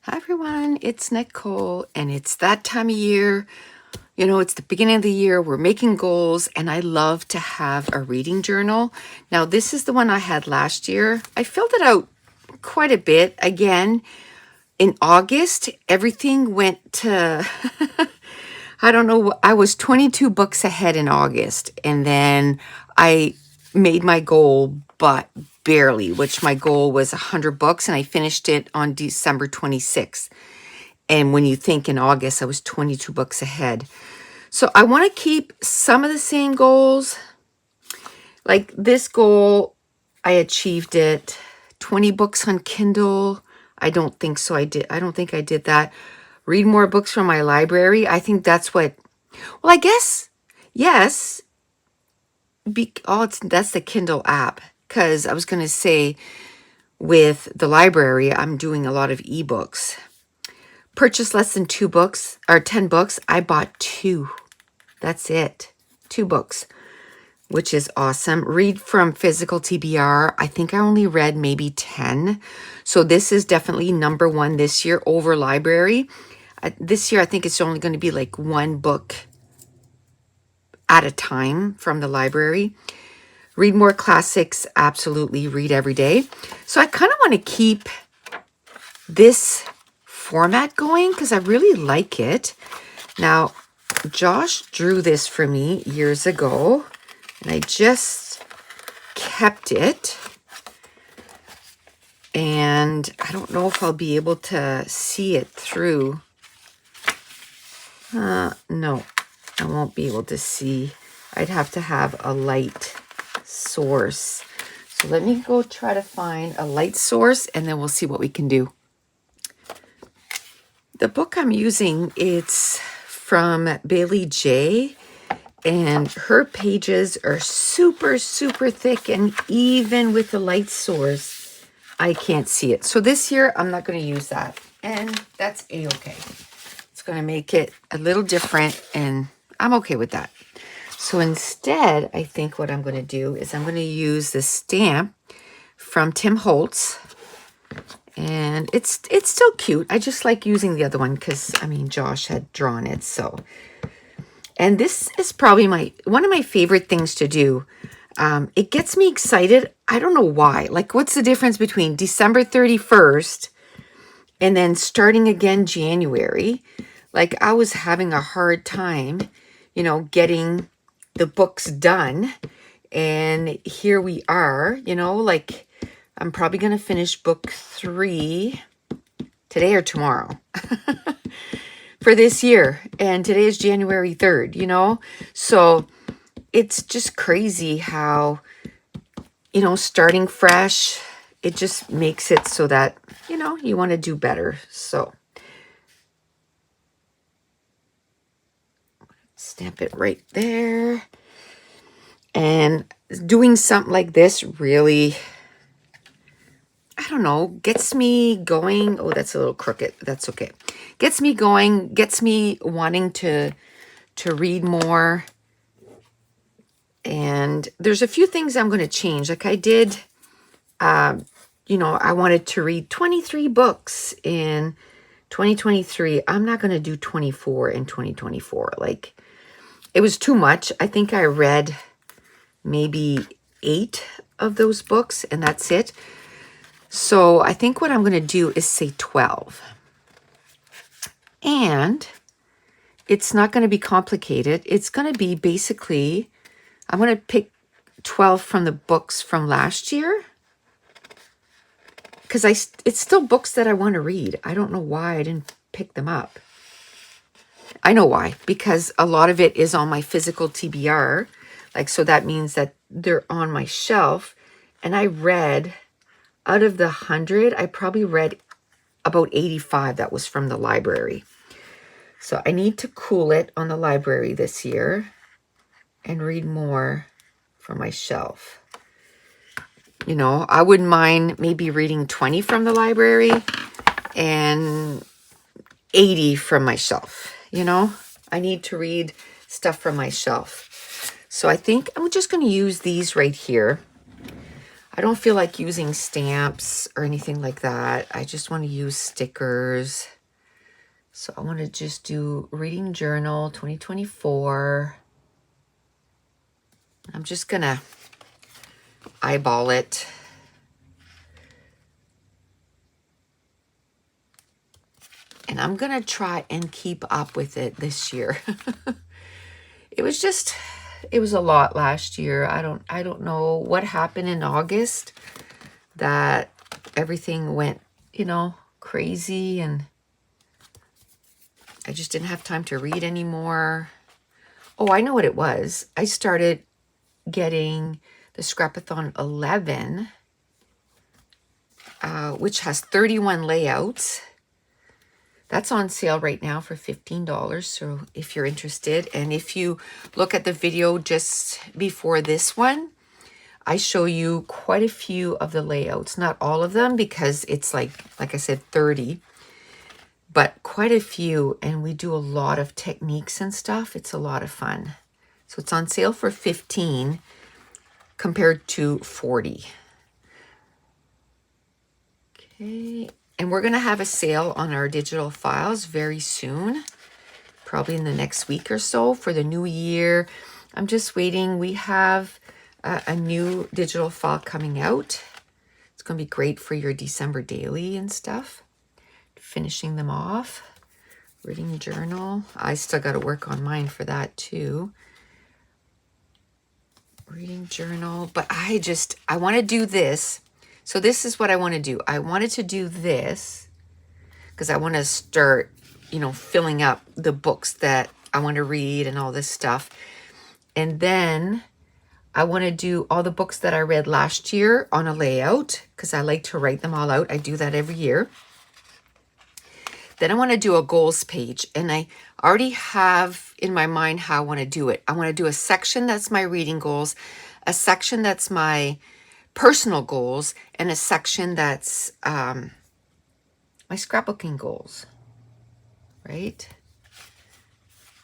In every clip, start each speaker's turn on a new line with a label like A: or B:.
A: Hi everyone, it's Nicole, and it's that time of year. You know, it's the beginning of the year. We're making goals, and I love to have a reading journal. Now, this is the one I had last year. I filled it out quite a bit. Again, in August, everything went to, I don't know, I was 22 books ahead in August, and then I made my goal, but barely, which my goal was 100 books, and I finished it on December 26th. And when you think in August, I was 22 books ahead. So I want to keep some of the same goals. Like this goal, I achieved it. 20 books on Kindle. I don't think so. I don't think I did that. Read more books from my library. I think that's what, well, I guess, yes. That's the Kindle app. Because I was going to say with the library, I'm doing a lot of ebooks. Purchased less than 2 books or 10 books. I bought 2. That's it. 2 books, which is awesome. Read from physical TBR. I think I only read maybe 10. So this is definitely number 1 this year over library. This year, I think it's only going to be like 1 book at a time from the library. Read more classics. Absolutely read every day. So I kind of want to keep this format going because I really like it. Now, Josh drew this for me years ago, and I just kept it. And I don't know if I'll be able to see it through. No, I won't be able to see. I'd have to have a light source. So let me go try to find a light source, and then we'll see what we can do. The book I'm using, it's from Bailey J, and her pages are super, super thick, and even with the light source, I can't see it. So this year, I'm not going to use that, and that's A-okay. It's going to make it a little different, and I'm okay with that. So instead, I think what I'm going to do is I'm going to use this stamp from Tim Holtz. And it's still cute. I just like using the other one because, I mean, Josh had drawn it. So, and this is probably one of my favorite things to do. It gets me excited. I don't know why. Like, what's the difference between December 31st and then starting again January? Like, I was having a hard time, getting the books done. And here we are, like, I'm probably going to finish book 3 today or tomorrow for this year. And today is January 3rd, So it's just crazy how, starting fresh, it just makes it so that, you want to do better. So stamp it right there. And doing something like this really, I don't know, gets me going. Oh, that's a little crooked. That's okay. Gets me going, gets me wanting to read more. And there's a few things I'm going to change. Like I did, I wanted to read 23 books in 2023. I'm not going to do 24 in 2024. Like, it was too much. I think I read maybe 8 of those books, and that's it. So I think what I'm going to do is say 12. And it's not going to be complicated. It's going to be basically, I'm going to pick 12 from the books from last year. Because it's still books that I want to read. I don't know why I didn't pick them up. I know why. Because a lot of it is on my physical TBR. Like, so that means that they're on my shelf. And I read, out of the 100, I probably read about 85 that was from the library. So I need to cool it on the library this year and read more from my shelf. I wouldn't mind maybe reading 20 from the library and 80 from my shelf. I need to read stuff from my shelf. So I think I'm just going to use these right here. I don't feel like using stamps or anything like that. I just want to use stickers. So I want to just do Reading Journal 2024. I'm just going to eyeball it. And I'm going to try and keep up with it this year. It was a lot last year. I don't know what happened in August that everything went, crazy, and I just didn't have time to read anymore. Oh, I know what it was. I started getting the Scrapathon 11, which has 31 layouts. That's on sale right now for $15. So if you're interested, and if you look at the video just before this one, I show you quite a few of the layouts. Not all of them, because it's like I said, 30, but quite a few. And we do a lot of techniques and stuff. It's a lot of fun. So it's on sale for $15 compared to $40. Okay. And we're going to have a sale on our digital files very soon, probably in the next week or so for the new year. I'm just waiting. We have a new digital file coming out. It's going to be great for your December daily and stuff. Finishing them off. Reading journal. I still got to work on mine for that too. Reading journal. But I want to do this. So this is what I want to do. I wanted to do this because I want to start, filling up the books that I want to read and all this stuff. And then I want to do all the books that I read last year on a layout because I like to write them all out. I do that every year. Then I want to do a goals page, and I already have in my mind how I want to do it. I want to do a section that's my reading goals, a section that's my personal goals, and a section that's my scrapbooking goals, right?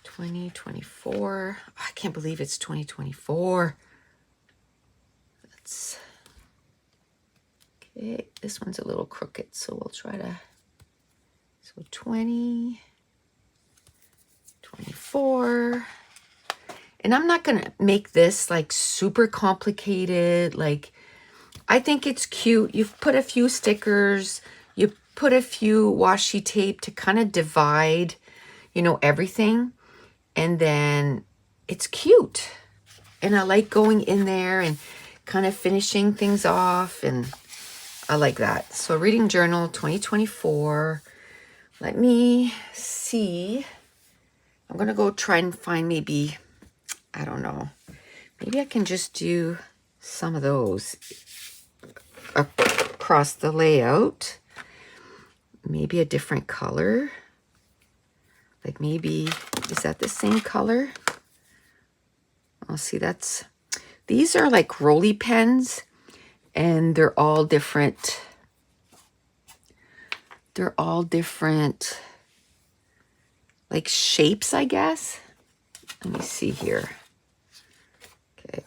A: 2024. I can't believe it's 2024. Okay, this one's a little crooked, so we'll try to, so 2024. And I'm not going to make this like super complicated. Like, I think it's cute. You've put a few stickers, you put a few washi tape to kind of divide, everything. And then it's cute. And I like going in there and kind of finishing things off. And I like that. So Reading Journal 2024. Let me see. I'm going to go try and find maybe, I don't know. Maybe I can just do some of those across the layout. Maybe a different color. Like maybe, is that the same color? Oh, see, these are like rolly pens, and they're all different. They're all different, like shapes, I guess. Let me see here. Okay.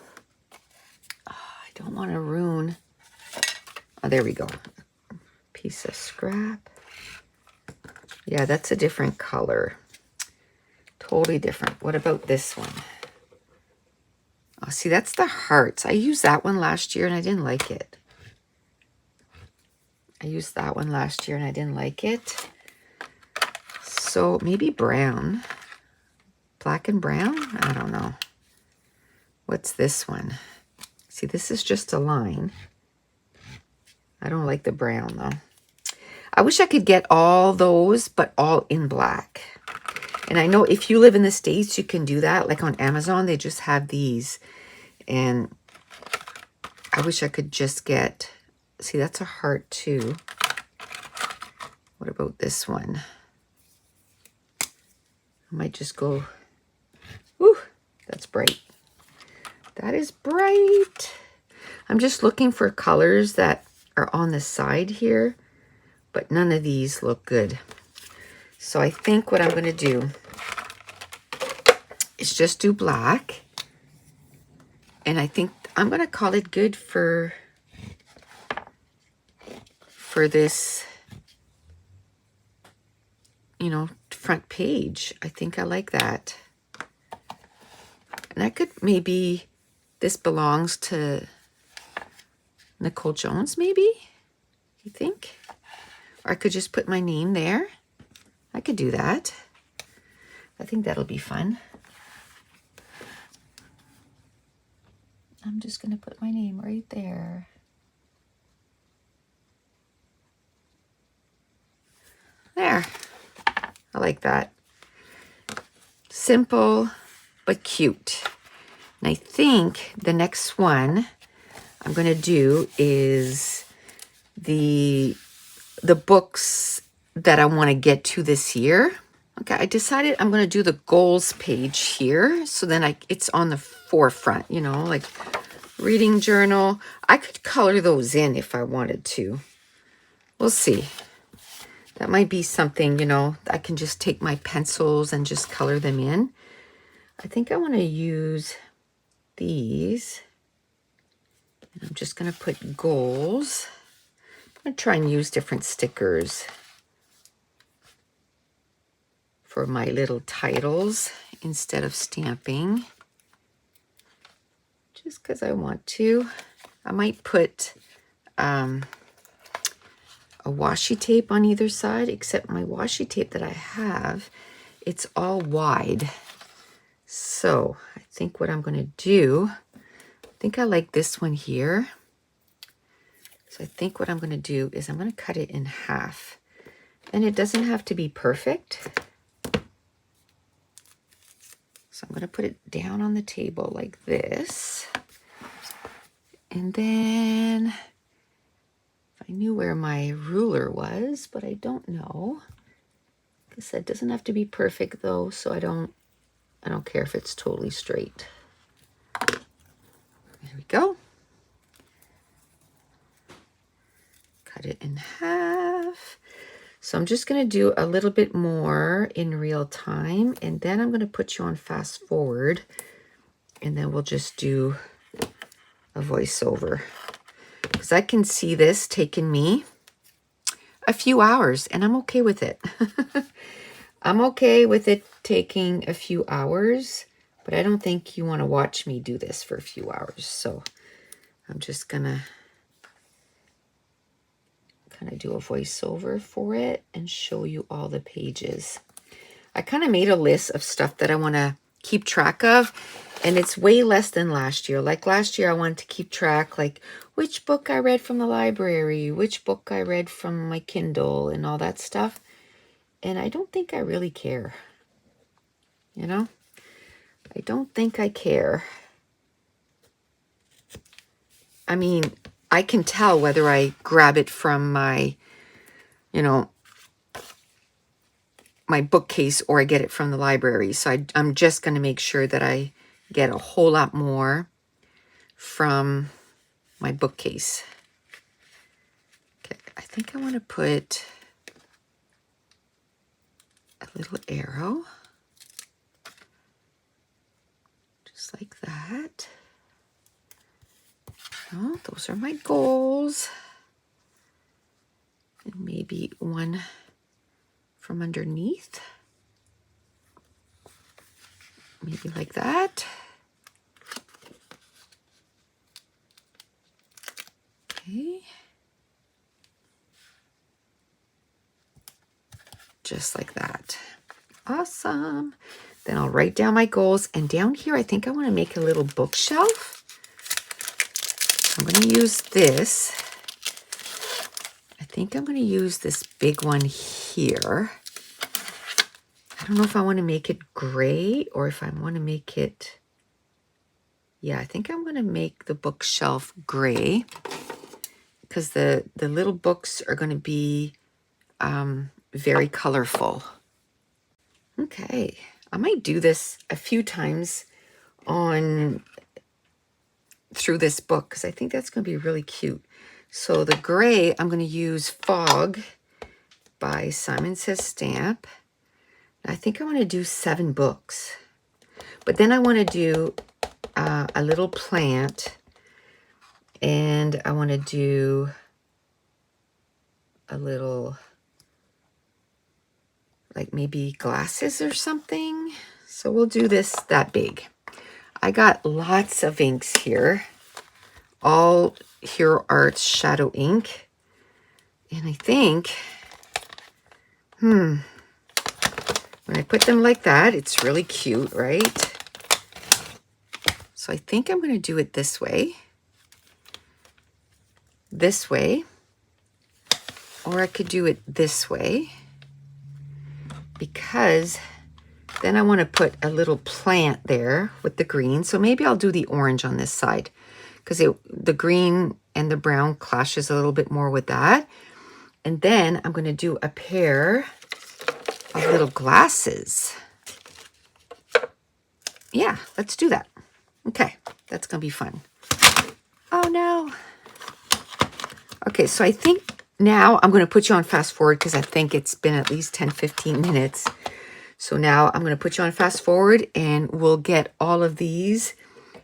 A: Oh, I don't want to ruin. Oh, there we go. Piece of scrap. Yeah, that's a different color. Totally different. What about this one? Oh, see, that's the hearts. I used that one last year and I didn't like it. So maybe brown. Black and brown? I don't know. What's this one? See, this is just a line. I don't like the brown though. I wish I could get all those, but all in black. And I know if you live in the States, you can do that. Like on Amazon, they just have these. And I wish I could just get, see, that's a heart too. What about this one? I might just go, whew, that's bright. That is bright. I'm just looking for colors that are on the side here, but none of these look good. So I think what I'm going to do is just do black. And I think I'm going to call it good for for this, you know, front page. I think I like that. And I could maybe, this belongs to Nicole Jones, maybe? You think? Or I could just put my name there. I could do that. I think that'll be fun. I'm just going to put my name right there. There. I like that. Simple, but cute. And I think the next one I'm going to do is the books that I want to get to this year. Okay, I decided I'm going to do the goals page here. So then it's on the forefront, you know, like reading journal. I could color those in if I wanted to. We'll see. That might be something, you know, I can just take my pencils and just color them in. I think I want to use these. And I'm just going to put goals. I'm going to try and use different stickers for my little titles instead of stamping. Just because I want to. I might put a washi tape on either side, except my washi tape that I have, it's all wide. So I think what I'm going to do, I think I like this one here. So I think what I'm going to do is I'm going to cut it in half. And it doesn't have to be perfect. So I'm going to put it down on the table like this. And then I knew where my ruler was, but I don't know. Like I said, it doesn't have to be perfect though, so I don't care if it's totally straight. There we go. Cut it in half. So I'm just going to do a little bit more in real time, and then I'm going to put you on fast forward, and then we'll just do a voiceover. Because I can see this taking me a few hours, and I'm okay with it. I'm okay with it taking a few hours, but I don't think you want to watch me do this for a few hours. So I'm just going to kind of do a voiceover for it and show you all the pages. I kind of made a list of stuff that I want to keep track of, and it's way less than last year. Like last year, I wanted to keep track, like which book I read from the library, which book I read from my Kindle, and all that stuff. And I don't think I really care. You know? I don't think I care. I mean, I can tell whether I grab it from my, you know, my bookcase or I get it from the library. So I'm just going to make sure that I get a whole lot more from my bookcase. Okay, I think I want to put a little arrow. Just like that. Oh, those are my goals. And maybe one from underneath. Maybe like that. Okay. Just like that. Awesome. Then I'll write down my goals. And down here, I think I want to make a little bookshelf. I'm going to use this. I think I'm going to use this big one here. I don't know if I want to make it gray or if I want to make it... Yeah, I think I'm going to make the bookshelf gray because the little books are going to be very colorful. Okay, I might do this a few times through this book because I think that's going to be really cute. So the gray, I'm going to use Fog by Simon Says Stamp. I think I want to do 7 books. But then I want to do a little plant. And I want to do a little, like maybe glasses or something. So we'll do this that big. I got lots of inks here. All Hero Arts Shadow ink. And I think, when I put them like that, it's really cute, right? So I think I'm going to do it this way, or I could do it this way, because then I want to put a little plant there with the green. So maybe I'll do the orange on this side, because the green and the brown clashes a little bit more with that. And then I'm going to do a pair of little glasses. Yeah, let's do that. Okay, that's going to be fun. Oh no. Okay, so I think now I'm going to put you on fast forward because I think it's been at least 10-15 minutes. So now I'm going to put you on fast forward and we'll get all of these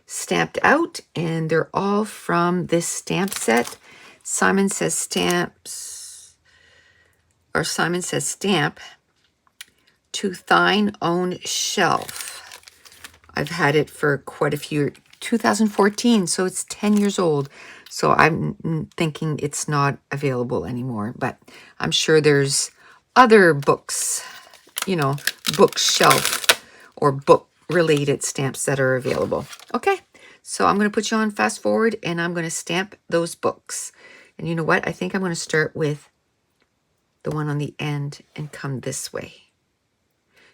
A: stamped out, and they're all from this stamp set. Simon Says Stamps, or Simon Says Stamp to Thine Own Shelf. I've had it for quite a few, 2014, so it's 10 years old. So I'm thinking it's not available anymore, but I'm sure there's other books, you know, bookshelf or book related stamps that are available. Okay, so I'm going to put you on fast forward and I'm going to stamp those books. And you know what? I think I'm going to start with the one on the end and come this way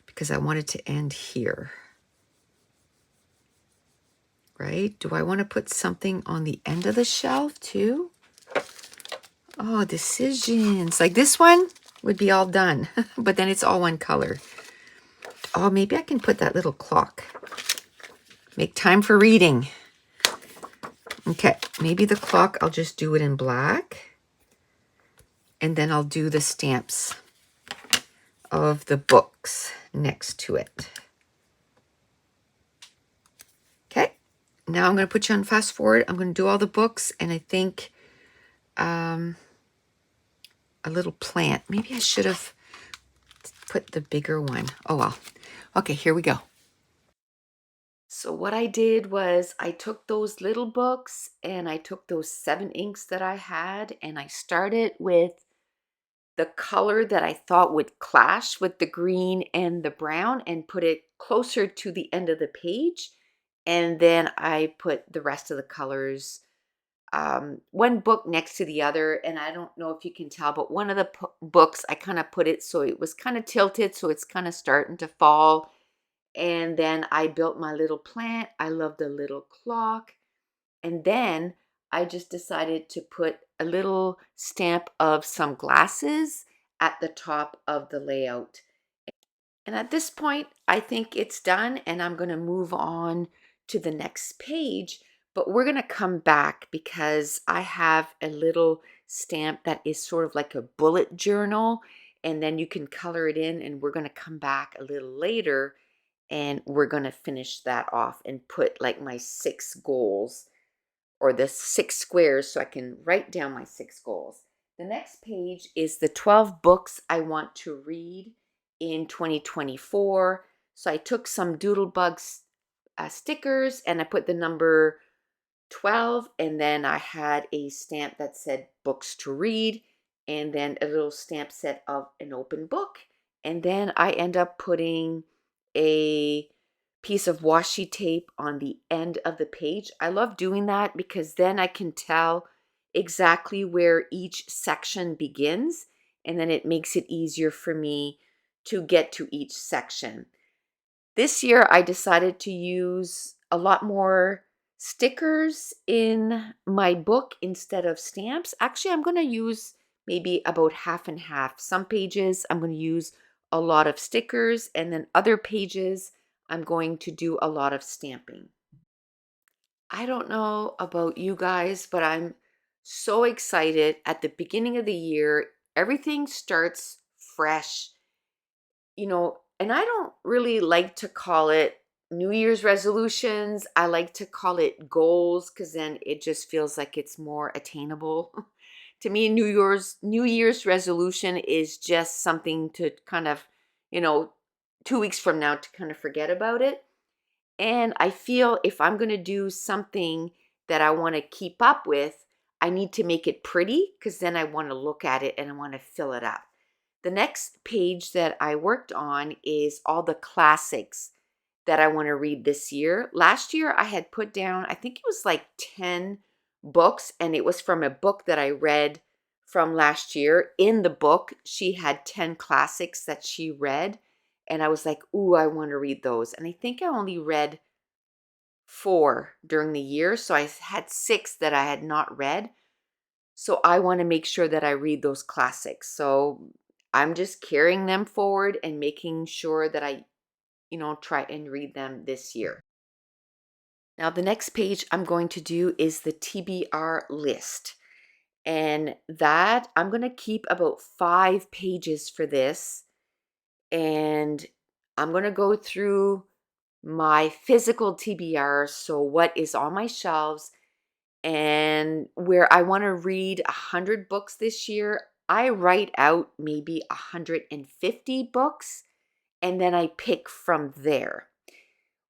A: because I want it to end here. Right? Do I want to put something on the end of the shelf too? Oh, decisions. Like this one would be all done, but then it's all one color. Oh, maybe I can put that little clock. Make time for reading. Okay, maybe the clock, I'll just do it in black. And then I'll do the stamps of the books next to it. Okay, now I'm going to put you on fast forward. I'm going to do all the books, and I think a little plant. Maybe I should have put the bigger one. Oh well. Okay, here we go. So what I did was I took those little books and I took those 7 inks that I had, and I started with the color that I thought would clash with the green and the brown and put it closer to the end of the page. And then I put the rest of the colors, one book next to the other. And I don't know if you can tell, but one of the books, I kind of put it so it was kind of tilted, so it's kind of starting to fall. And then I built my little plant. I love the little clock. And then I just decided to put a little stamp of some glasses at the top of the layout. And at this point, I think it's done, and I'm going to move on to the next page. But we're going to come back because I have a little stamp that is sort of like a bullet journal, and then you can color it in, and we're going to come back a little later and we're going to finish that off and put like my 6 goals or the 6 squares so I can write down my 6 goals. The next page is the 12 books I want to read in 2024. So I took some Doodlebugs stickers and I put the number 12, and then I had a stamp that said books to read, and then a little stamp set of an open book. And then I end up putting a piece of washi tape on the end of the page. I love doing that because then I can tell exactly where each section begins, and then it makes it easier for me to get to each section. This year I decided to use a lot more stickers in my book instead of stamps. Actually, I'm going to use maybe about half and half. Some pages I'm going to use a lot of stickers, and then other pages I'm going to do a lot of stamping. I don't know about you guys, but I'm so excited. At the beginning of the year, everything starts fresh, and I don't really like to call it New Year's resolutions. I like to call it goals because then it just feels like it's more attainable To me, New Year's resolution is just something to kind of, you know, 2 weeks from now to kind of forget about it. And I feel if I'm going to do something that I want to keep up with, I need to make it pretty because then I want to look at it and I want to fill it up. The next page that I worked on is all the classics that I want to read this year. Last year, I had put down, I think it was like 10 books, and it was from a book that I read from last year. In the book, she had 10 classics that she read, and I was like, ooh, I want to read those. And I think I only read 4 during the year, so I had 6 that I had not read. So I want to make sure that I read those classics. So I'm just carrying them forward and making sure that I, try and read them this year. Now, the next page I'm going to do is the TBR list. And that I'm going to keep about 5 pages for this. And I'm going to go through my physical TBR. So, what is on my shelves and where I want to read 100 books this year. I write out maybe 150 books and then I pick from there,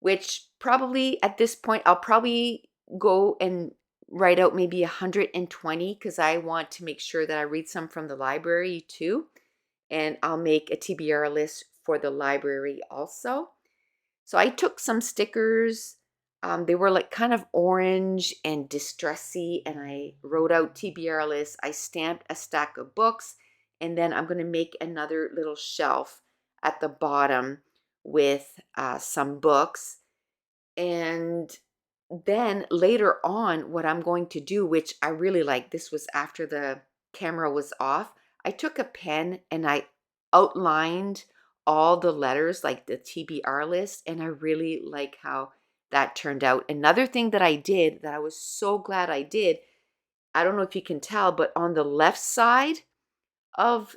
A: which probably at this point I'll probably go and write out maybe 120 because I want to make sure that I read some from the library too. And I'll make a TBR list for the library also. So I took some stickers. They were like kind of orange and distressy, and I wrote out TBR list. I stamped a stack of books, and then I'm going to make another little shelf at the bottom with some books. And then later on, what I'm going to do, which I really like, this was after the camera was off, I took a pen and I outlined all the letters, like the TBR list, and I really like how that turned out. Another thing that I did that I was so glad I did, I don't know if you can tell, but on the left side of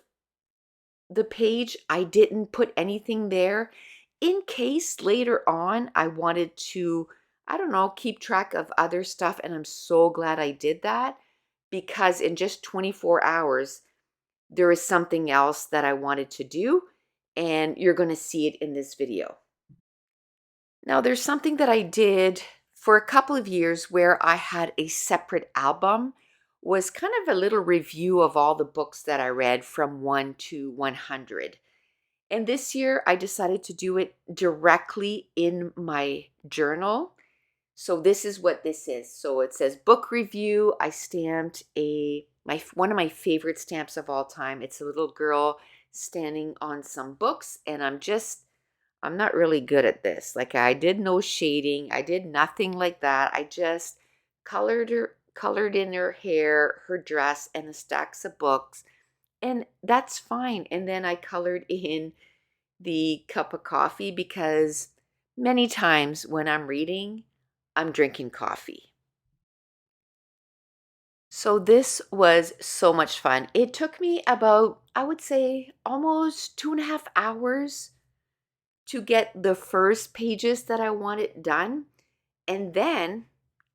A: the page, I didn't put anything there in case later on I wanted to, I don't know, keep track of other stuff. And I'm so glad I did that because in just 24 hours, there is something else that I wanted to do. And you're going to see it in this video. Now, there's something that I did for a couple of years where I had a separate album, was kind of a little review of all the books that I read from 1 to 100. And this year I decided to do it directly in my journal. So this is what this is. So it says book review. I stamped one of my favorite stamps of all time. It's a little girl standing on some books, and I'm not really good at this. Like I did no shading. I did nothing like that. I just colored in her hair, her dress, and the stacks of books. And that's fine. And then I colored in the cup of coffee because many times when I'm reading, I'm drinking coffee. So this was so much fun. It took me about, I would say, almost 2.5 hours to get the first pages that I wanted done. And then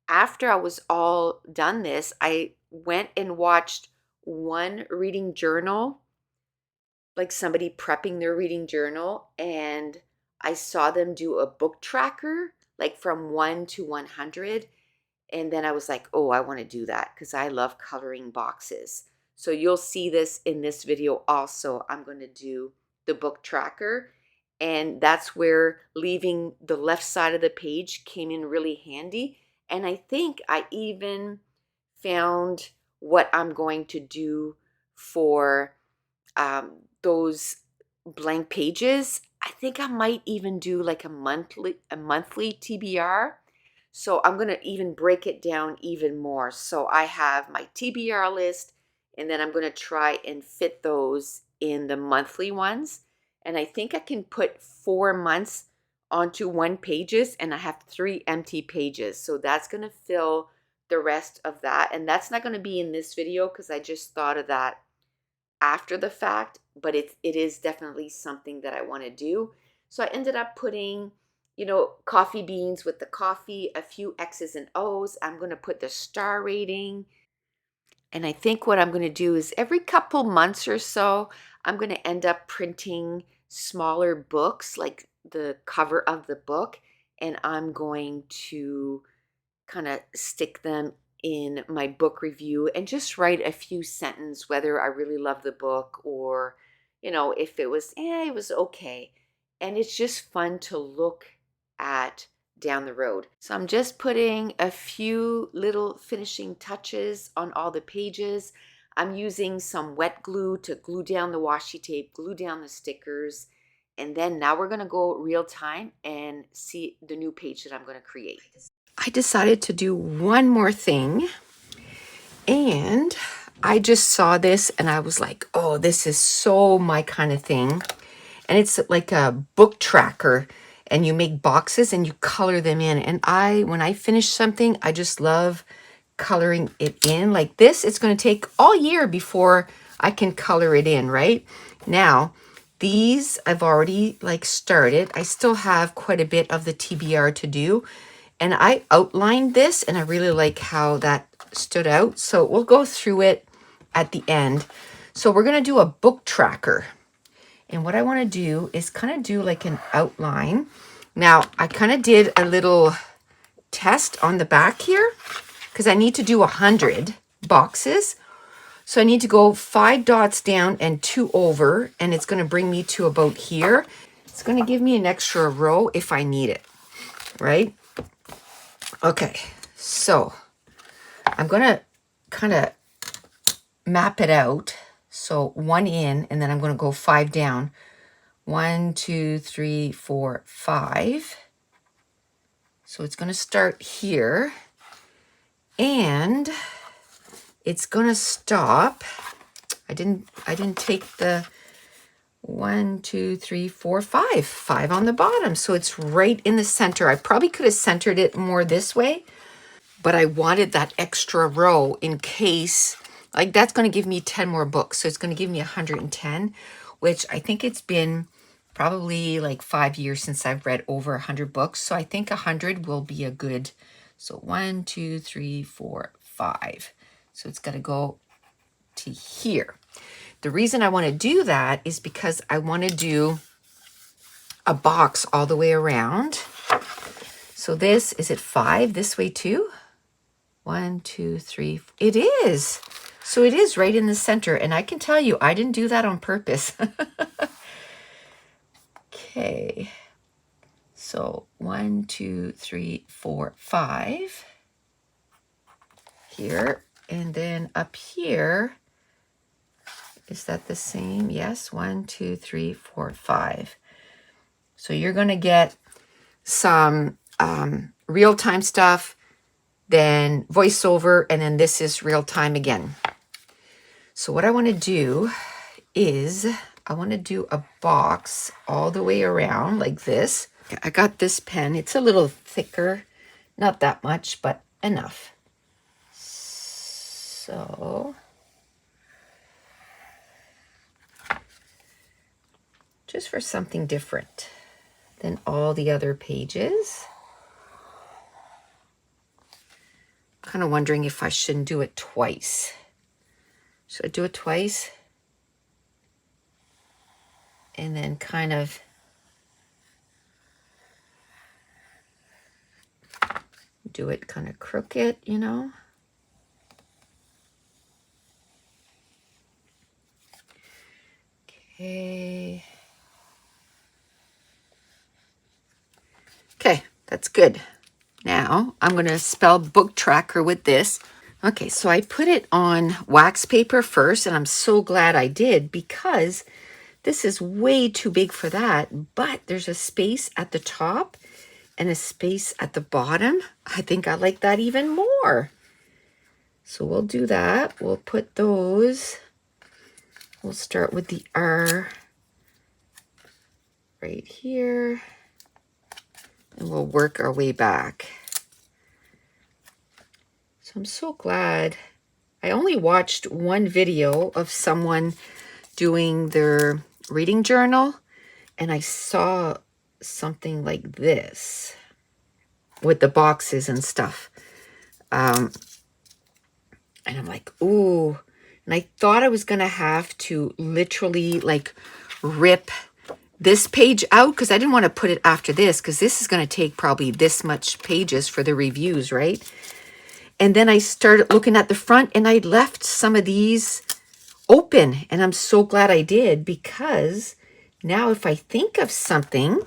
A: after I was all done this, I went and watched one reading journal, like somebody prepping their reading journal, and I saw them do a book tracker, like from 1 to 100. And then I was like, oh, I want to do that because I love coloring boxes. So you'll see this in this video also. I'm going to do the book tracker. And that's where leaving the left side of the page came in really handy. And I think I even found what I'm going to do for those blank pages. I think I might even do like a monthly TBR. So I'm going to even break it down even more. So I have my TBR list, and then I'm going to try and fit those in the monthly ones. And I think I can put 4 months onto one pages, and I have 3 empty pages. So that's going to fill the rest of that. And that's not going to be in this video because I just thought of that after the fact, but it is definitely something that I want to do. So I ended up putting, coffee beans with the coffee, a few X's and O's. I'm going to put the star rating. And I think what I'm going to do is every couple months or so, I'm going to end up printing smaller books, like the cover of the book, and I'm going to kind of stick them in my book review and just write a few sentences whether I really love the book or, if it was okay. And it's just fun to look at down the road. So I'm just putting a few little finishing touches on all the pages. I'm using some wet glue to glue down the washi tape, glue down the stickers, and then now we're going to go real time and see the new page that I'm going to create. I decided to do one more thing, and I just saw this and I was like, oh, this is so my kind of thing. And it's like a book tracker, and you make boxes and you color them in. And when I finish something, I just love coloring it in. Like this, it's going to take all year before I can color it in, right? Now, these I've already started. I still have quite a bit of the TBR to do. And I outlined this and I really like how that stood out. So we'll go through it at the end. So we're going to do a book tracker. And what I want to do is kind of do like an outline. Now, I kind of did a little test on the back here because I need to do 100 boxes. So I need to go 5 dots down and 2 over, and it's going to bring me to about here. It's going to give me an extra row if I need it, right? Okay, so I'm going to kind of map it out. So 1 in, and then I'm going to go 5 down. 1, 2, 3, 4, 5. So it's going to start here, and it's going to stop. I didn't take the 1, 2, 3, 4, 5. 5 on the bottom. So it's right in the center. I probably could have centered it more this way, but I wanted that extra row in case, like that's going to give me 10 more books. So it's going to give me 110, which I think it's been probably like 5 years since I've read over 100 books. So I think 100 will be a good, so 1, 2, 3, 4, 5. So it's got to go to here. The reason I want to do that is because I want to do a box all the way around. So this, is it 5 this way too? 1, 2, 3. It is. So it is right in the center. And I can tell you, I didn't do that on purpose. Okay. So 1, 2, 3, 4, 5 here. And then up here, is that the same? Yes. 1, 2, 3, 4, 5. So you're going to get some real-time stuff, then voiceover, and then this is real-time again. So what I want to do is I want to do a box all the way around like this. I got this pen. It's a little thicker, not that much, but enough. So just for something different than all the other pages. Kind of wondering if I shouldn't do it twice. Should I do it twice? And then kind of do it kind of crooked, you know? Okay. Okay, that's good. Now I'm going to spell book tracker with this. Okay, so I put it on wax paper first, and I'm so glad I did because this is way too big for that, but there's a space at the top and a space at the bottom. I think I like that even more. So we'll do that. We'll put those. We'll start with the R right here, and we'll work our way back. So I'm so glad. I only watched one video of someone doing their reading journal, and I saw something like this with the boxes and stuff. And And I'm like, ooh. And I thought I was going to have to literally like rip this page out because I didn't want to put it after this because this is going to take probably this much pages for the reviews, right? And then I started looking at the front and I left some of these open. And I'm so glad I did because now if I think of something,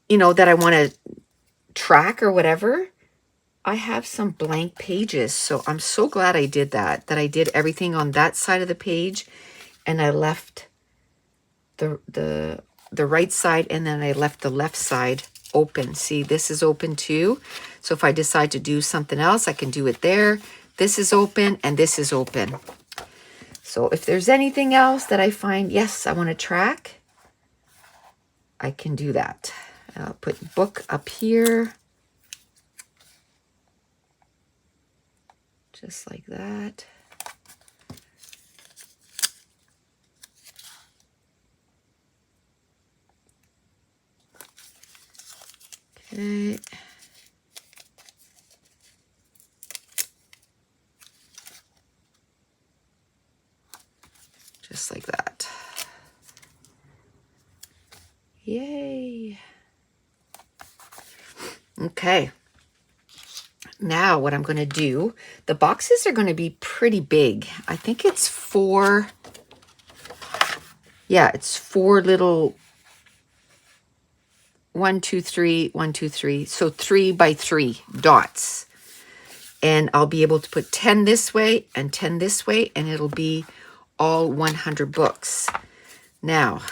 A: you know, that I want to track or whatever, I have some blank pages. So I'm so glad I did that I did everything on that side of the page and I left the right side and then I left the left side open. See, this is open too. So if I decide to do something else, I can do it there. This is open and this is open. So if there's anything else that I find, yes, I want to track, I can do that. I'll put book up here. Just like that. Okay. Just like that. Yay. Okay. Now what I'm going to do, the boxes are going to be pretty big. I think it's four. Yeah, it's four little 1, 2, 3, 1, 2, 3. So 3 by 3 dots. And I'll be able to put 10 this way and 10 this way, and it'll be all 100 books. Now,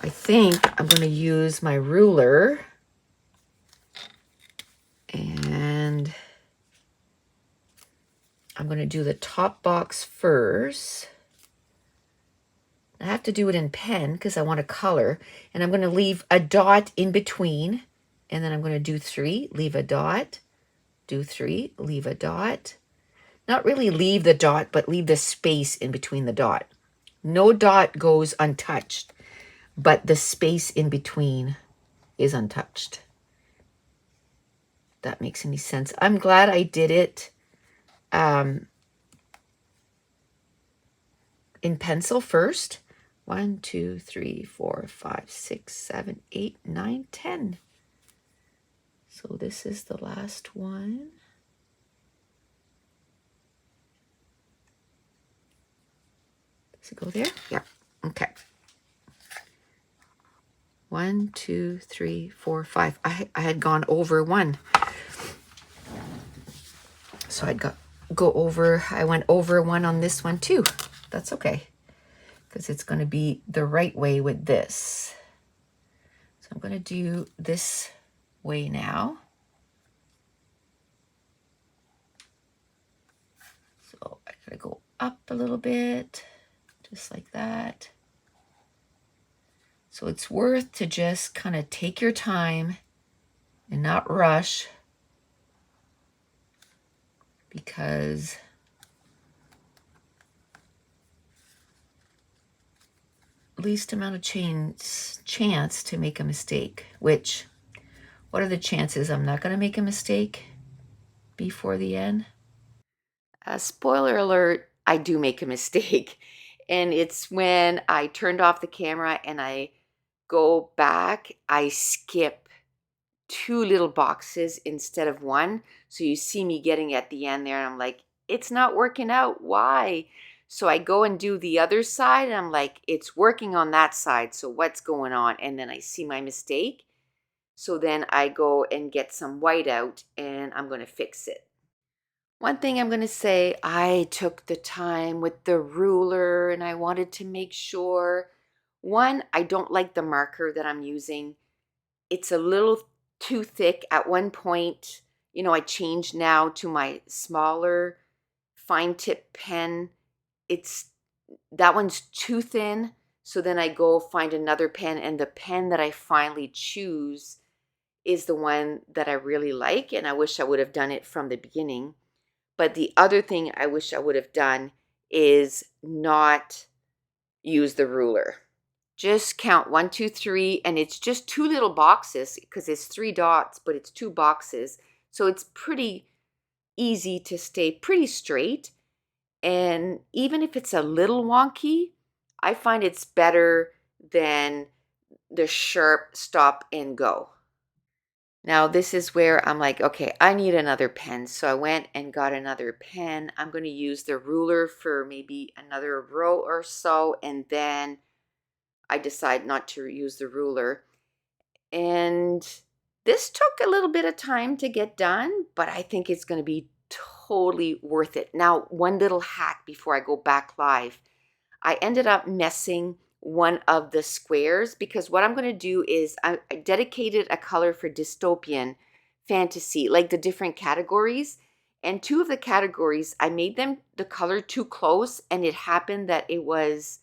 A: I think I'm going to use my ruler and I'm going to do the top box first. I have to do it in pen because I want a color, and I'm going to leave a dot in between, and then I'm going to do 3, leave a dot, do 3, leave a dot. Not really leave the dot, but leave the space in between the dot. No dot goes untouched, but the space in between is untouched. If that makes any sense. I'm glad I did it in pencil first. 1, 2, 3, 4, 5, 6, 7, 8, 9, 10. So this is the last one. Does it go there? Yeah. Okay. 1, 2, 3, 4, 5. I had gone over 1. So I'd I went over 1 on this one too. That's okay. Because it's going to be the right way with this. So I'm going to do this way now. So I gotta go up a little bit, just like that. So it's worth to just kind of take your time and not rush, because least amount of chance to make a mistake. Which, what are the chances I'm not going to make a mistake before the end? Spoiler alert, I do make a mistake. And it's when I turned off the camera and I go back, I skip 2 little boxes instead of 1. So you see me getting at the end there and I'm like, it's not working out. Why? So I go and do the other side and I'm like, it's working on that side. So what's going on? And then I see my mistake. So then I go and get some white out and I'm going to fix it. One thing I'm going to say, I took the time with the ruler and I wanted to make sure. One, I don't like the marker that I'm using. It's a little too thick. At one point, I changed now to my smaller fine tip pen. That one's too thin. So then I go find another pen, and the pen that I finally choose is the one that I really like. And I wish I would have done it from the beginning. But the other thing I wish I would have done is not use the ruler. Just count 1, 2, 3, and it's just 2 little boxes because it's 3 dots, but it's 2 boxes. So it's pretty easy to stay pretty straight. And even if it's a little wonky, I find it's better than the sharp stop and go. Now, this is where I'm like, okay, I need another pen. So I went and got another pen. I'm going to use the ruler for maybe another row or so. And then I decide not to use the ruler. And this took a little bit of time to get done, but I think it's going to be totally worth it. Now, one little hack before I go back live. I ended up messing one of the squares because what I'm going to do is I dedicated a color for dystopian fantasy, like the different categories. And two of the categories, I made them the color too close, and it happened that it was,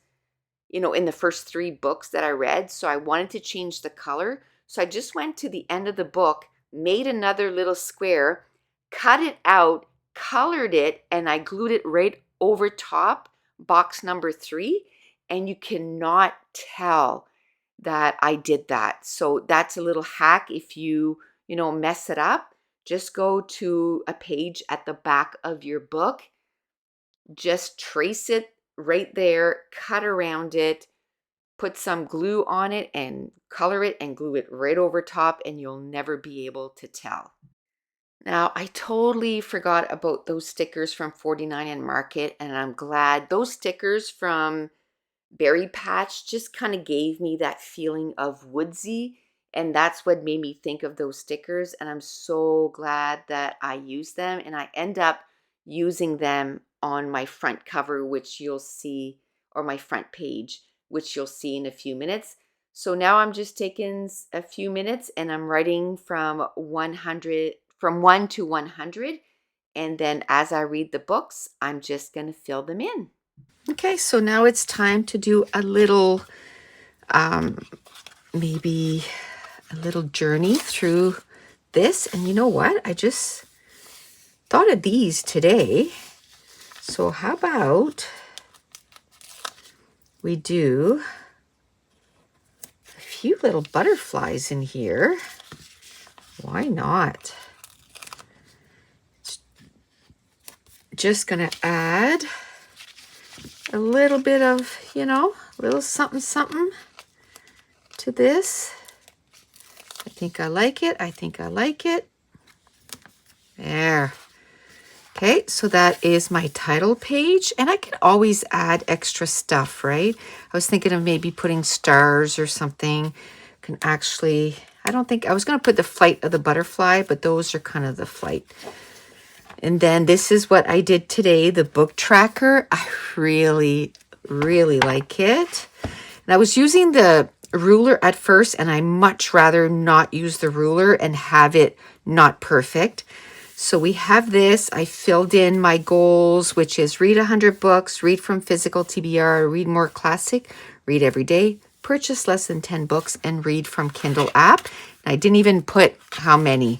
A: in the first 3 books that I read. So I wanted to change the color. So I just went to the end of the book, made another little square, cut it out, colored it, and I glued it right over top box number 3. And you cannot tell that I did that. So that's a little hack. If you mess it up, just go to a page at the back of your book, just trace it right there, cut around it, put some glue on it and color it and glue it right over top, and you'll never be able to tell. Now, I totally forgot about those stickers from 49 and Market, and I'm glad. Those stickers from Berry Patch just kind of gave me that feeling of woodsy, and that's what made me think of those stickers, and I'm so glad that I used them, and I end up using them on my front cover, which you'll see, or my front page, which you'll see in a few minutes. So now I'm just taking a few minutes and I'm writing from 1 to 100, and then as I read the books, I'm just going to fill them in. Okay, so now it's time to do a little, maybe a little journey through this. And you know what? I just thought of these today. So how about we do a few little butterflies in here? Why not? Just gonna add a little bit of, a little something, something to this. I think I like it. I think I like it. There. Okay, so that is my title page, and I can always add extra stuff, right? I was thinking of maybe putting stars or something. Can actually, I don't think, I was going to put the flight of the butterfly, but those are kind of the flight. And then this is what I did today, the book tracker. I really, really like it. And I was using the ruler at first, and I much rather not use the ruler and have it not perfect. So we have this. I filled in my goals, which is read 100 books, read from physical TBR, read more classic, read every day, purchase less than 10 books, and read from Kindle app. And I didn't even put how many.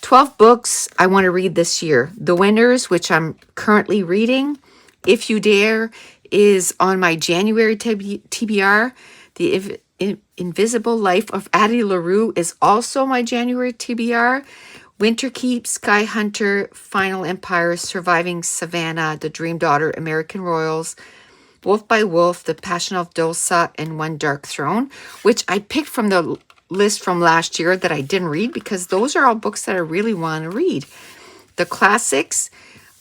A: 12 books I want to read this year. The Winners, which I'm currently reading. If You Dare is on my January TBR. The Invisible Life of Addie LaRue is also my January TBR. Winterkeep, Sky Hunter, Final Empire, Surviving Savannah, The Dream Daughter, American Royals, Wolf by Wolf, The Passion of Dulce, and One Dark Throne, which I picked from the list from last year that I didn't read because those are all books that I really want to read. The classics,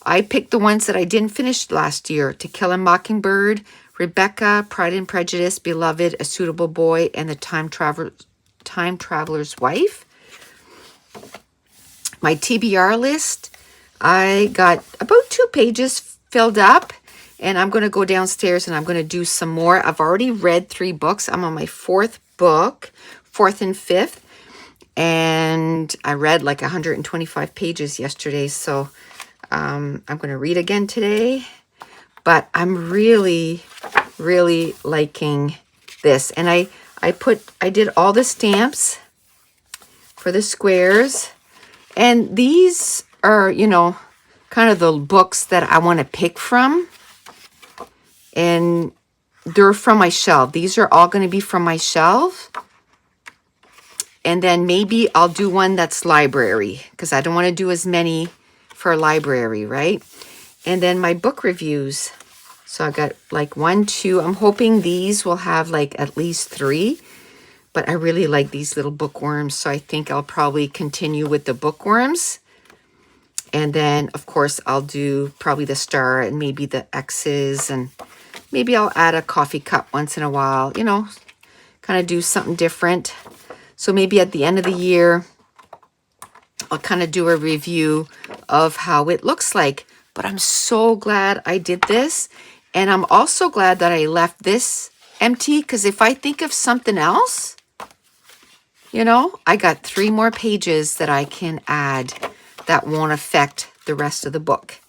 A: I picked the ones that I didn't finish last year. To Kill a Mockingbird, Rebecca, Pride and Prejudice, Beloved, A Suitable Boy, and The Time Traveler's Wife. My TBR list, I got about 2 pages filled up, and I'm going to go downstairs and I'm going to do some more. I've already read 3 books. I'm on my 4th book, 4th and 5th, and I read like 125 pages yesterday, so I'm going to read again today. But I'm really, really liking this. And I did all the stamps for the squares. And these are, kind of the books that I want to pick from. And they're from my shelf. These are all going to be from my shelf. And then maybe I'll do one that's library because I don't want to do as many for a library, right? And then my book reviews. So I got like 1, 2. I'm hoping these will have like at least 3. But I really like these little bookworms, so I think I'll probably continue with the bookworms. And then, of course, I'll do probably the star and maybe the X's, and maybe I'll add a coffee cup once in a while, you know, kind of do something different. So maybe at the end of the year, I'll kind of do a review of how it looks like. But I'm so glad I did this. And I'm also glad that I left this empty, because if I think of something else, you know, I got 3 more pages that I can add that won't affect the rest of the book.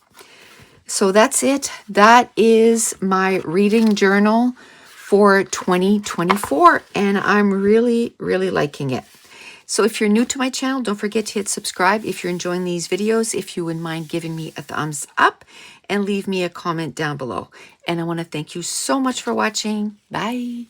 A: So that's it. That is my reading journal for 2024, and I'm really, really liking it. So if you're new to my channel, don't forget to hit subscribe. If you're enjoying these videos, if you wouldn't mind giving me a thumbs up and leave me a comment down below. And I want to thank you so much for watching. Bye.